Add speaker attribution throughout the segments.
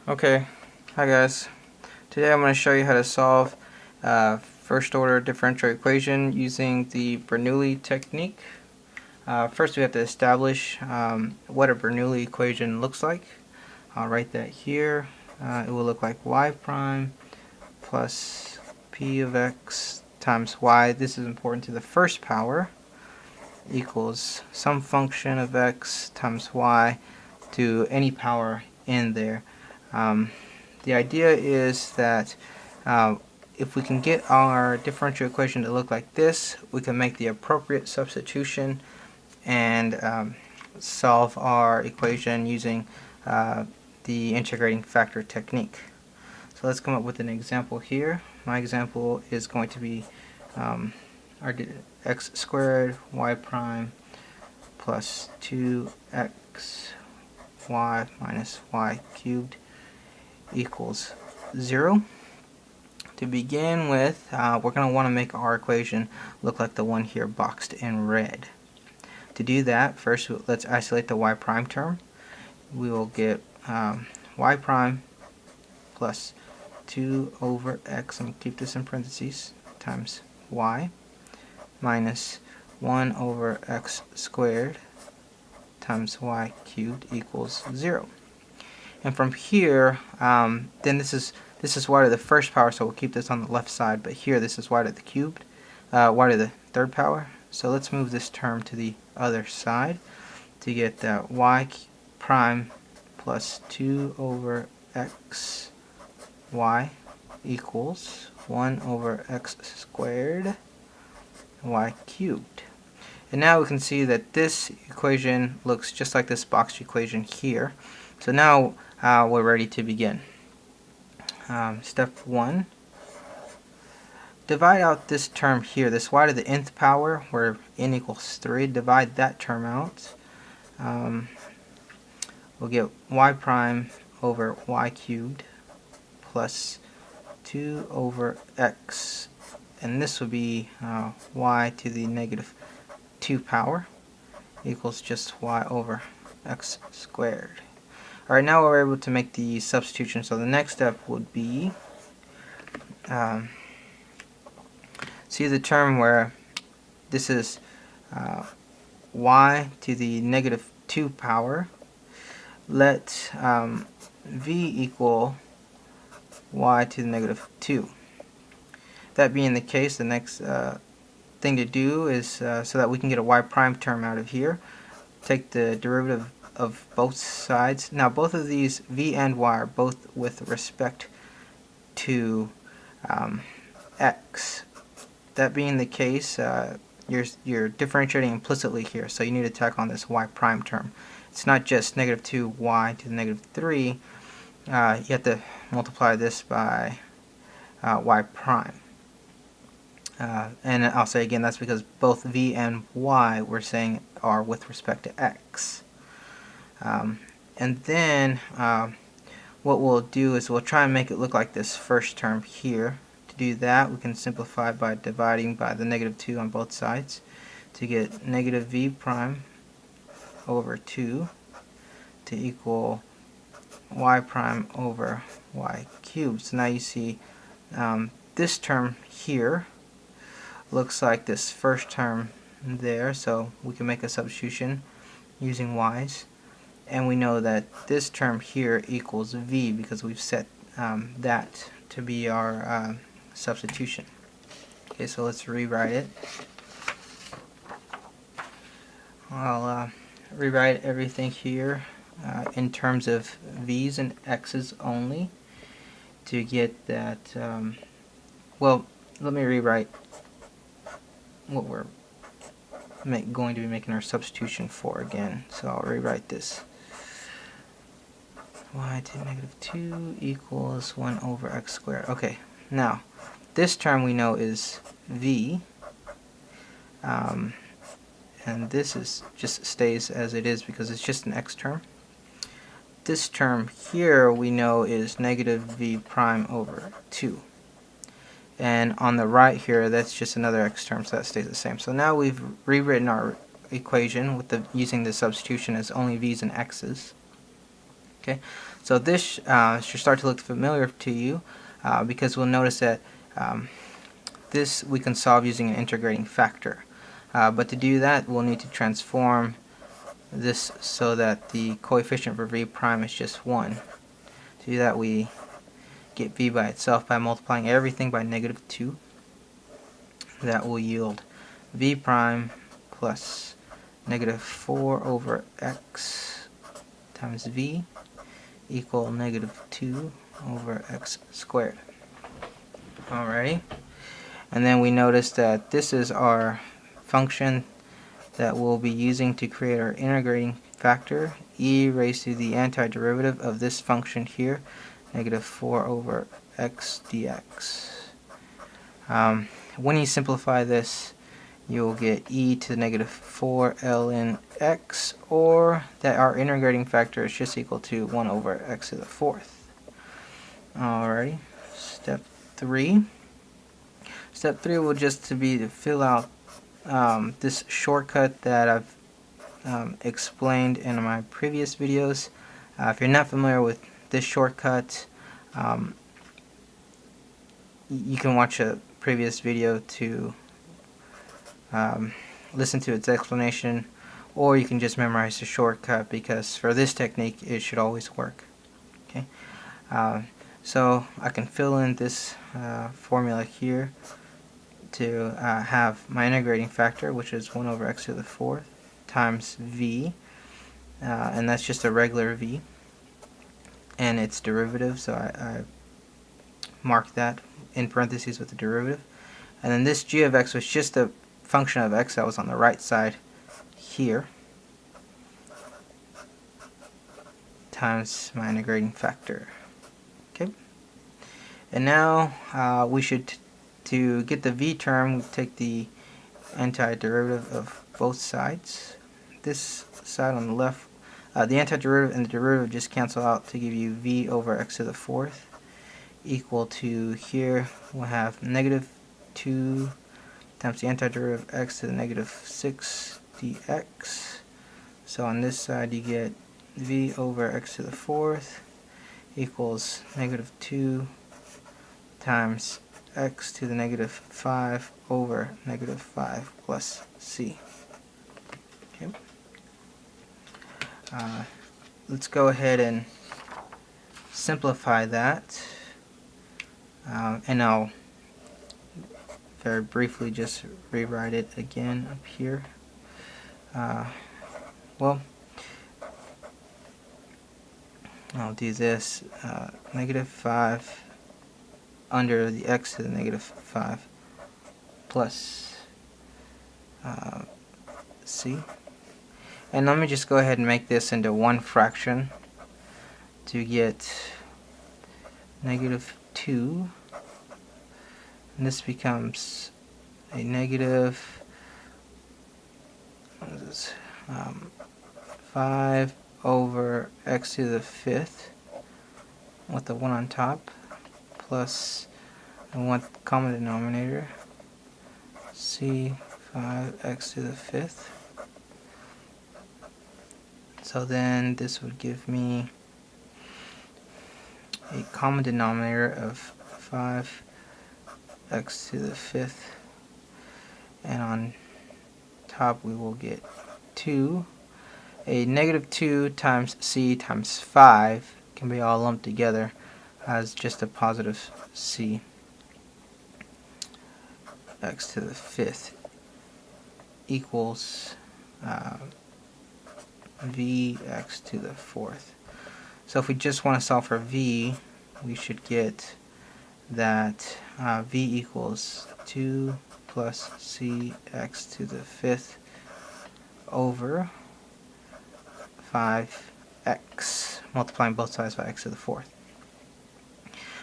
Speaker 1: Okay, hi guys. Today I'm going to show you how to solve first order differential equation using the Bernoulli technique. First we have to establish what a Bernoulli equation looks like. I'll write that here. It will look like y prime plus p of x times y. This is important to the first power equals some function of x times y to any power in there. The idea is that if we can get our differential equation to look like this, we can make the appropriate substitution and solve our equation using the integrating factor technique. So let's come up with an example here. My example is going to be our x squared y prime plus 2x y minus y cubed equals 0. To begin with, we're going to want to make our equation look like the one here boxed in red. To do that, first let's isolate the y prime term. We will get y prime plus 2 over x, I'm going to keep this in parentheses, times y minus 1 over x squared times y cubed equals 0. And from here, then this is y to the first power, so we'll keep this on the left side. But here, this is y to the cubed, y to the third power. So let's move this term to the other side to get that y prime plus 2 over x y equals 1 over x squared y cubed. And now we can see that this equation looks just like this boxed equation here. So now we're ready to begin. Step 1. Divide out this term here, this y to the nth power, where n equals 3. Divide that term out. We'll get y prime over y cubed plus 2 over x. And this would be y to the negative 2 power equals just y over x squared. Alright, now we're able to make the substitution. So the next step would be see the term where this is y to the negative 2 power. Let v equal y to the negative 2. That being the case, the next thing to do is so that we can get a y prime term out of here, take the derivative of both sides. Now both of these v and y are both with respect to x. That being the case, you're differentiating implicitly here, so you need to tack on this y prime term. It's not just negative 2y to the negative 3. You have to multiply this by y prime. And I'll say again, that's because both v and y we're saying are with respect to x. And then what we'll do is we'll try and make it look like this first term here. To do that, we can simplify by dividing by the negative 2 on both sides to get negative v prime over 2 to equal y prime over y cubed. So now you see this term here looks like this first term there, so we can make a substitution using y's. And we know that this term here equals v because we've set that to be our substitution. Okay, so let's rewrite it. I'll rewrite everything here in terms of v's and x's only to get that, well, let me rewrite what we're going to be making our substitution for again. So I'll rewrite this. Y to negative 2 equals 1 over x squared. Okay, now this term we know is v, and this is just stays as it is because it's just an x term. This term here we know is negative v prime over 2. And on the right here, that's just another x term, so that stays the same. So now we've rewritten our equation with using the substitution as only v's and x's. Okay, so this should start to look familiar to you because we'll notice that this we can solve using an integrating factor. But to do that, we'll need to transform this so that the coefficient for v prime is just 1. To do that, we get v by itself by multiplying everything by negative 2. That will yield v prime plus negative 4 over x times v equal negative 2 over x squared. Alrighty, and then we notice that this is our function that we'll be using to create our integrating factor, e raised to the antiderivative of this function here, negative 4 over x dx. When you simplify this, you'll get e to the negative 4 ln x, or that our integrating factor is just equal to 1 over x to the 4th. Alrighty, step 3. Step 3 will just be to fill out this shortcut that I've explained in my previous videos. If you're not familiar with this shortcut, you can watch a previous video to listen to its explanation, or you can just memorize the shortcut, because for this technique it should always work. Okay, so I can fill in this formula here to have my integrating factor, which is 1 over x to the 4th times v, and that's just a regular v, and its derivative, so I mark that in parentheses with the derivative. And then this g of x was just a function of x that was on the right side here, times my integrating factor. Okay, and now we should, to get the v term, we take the antiderivative of both sides. This side on the left, the antiderivative and the derivative just cancel out to give you v over x to the 4th equal to, here we'll have negative 2 times the antiderivative of x to the negative 6 dx. So on this side you get v over x to the 4th equals negative 2 times x to the negative 5 over negative 5 plus c. Okay. Let's go ahead and simplify that, and I'll very briefly just rewrite it again up here. Well, I'll do this, negative 5 under the x to the negative 5 plus c. And let me just go ahead and make this into one fraction to get negative 2. And this becomes a negative 5 over x to the 5th with the 1 on top, plus the 1 common denominator, c 5x to the 5th. So then this would give me a common denominator of 5x to the 5th, and on top we will get 2. A negative 2 times c times 5 can be all lumped together as just a positive c x to the 5th equals v x to the 4th. So if we just want to solve for v, we should get that v equals 2 plus c x to the 5th over 5x, multiplying both sides by x to the 4th.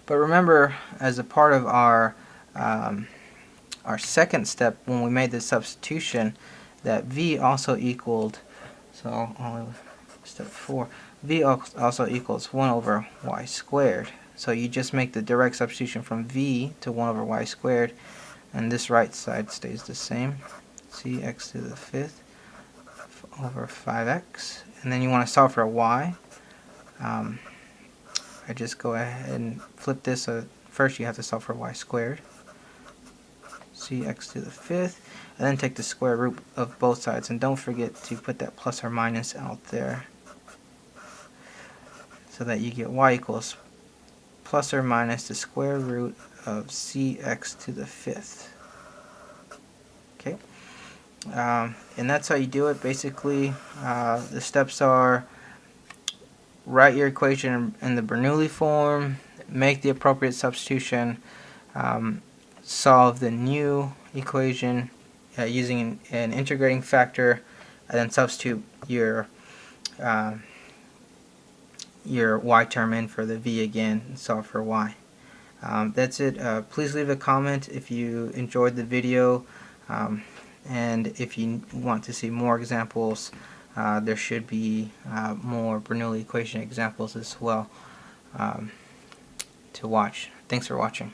Speaker 1: But remember, as a part of our second step, when we made this substitution, that v also equaled, so only step 4, v also equals 1 over y squared. So you just make the direct substitution from v to 1 over y squared, and this right side stays the same, cx to the 5th over 5x. And then you want to solve for y. I just go ahead and flip this. First you have to solve for y squared, cx to the fifth, and then take the square root of both sides, and don't forget to put that plus or minus out there so that you get y equals plus or minus the square root of cx to the fifth. Okay, and that's how you do it. Basically, the steps are: write your equation in the Bernoulli form, make the appropriate substitution, solve the new equation using an integrating factor, and then substitute your y term in for the v again and solve for y. That's it. Please leave a comment if you enjoyed the video, and if you want to see more examples, there should be more Bernoulli equation examples as well to watch. Thanks for watching.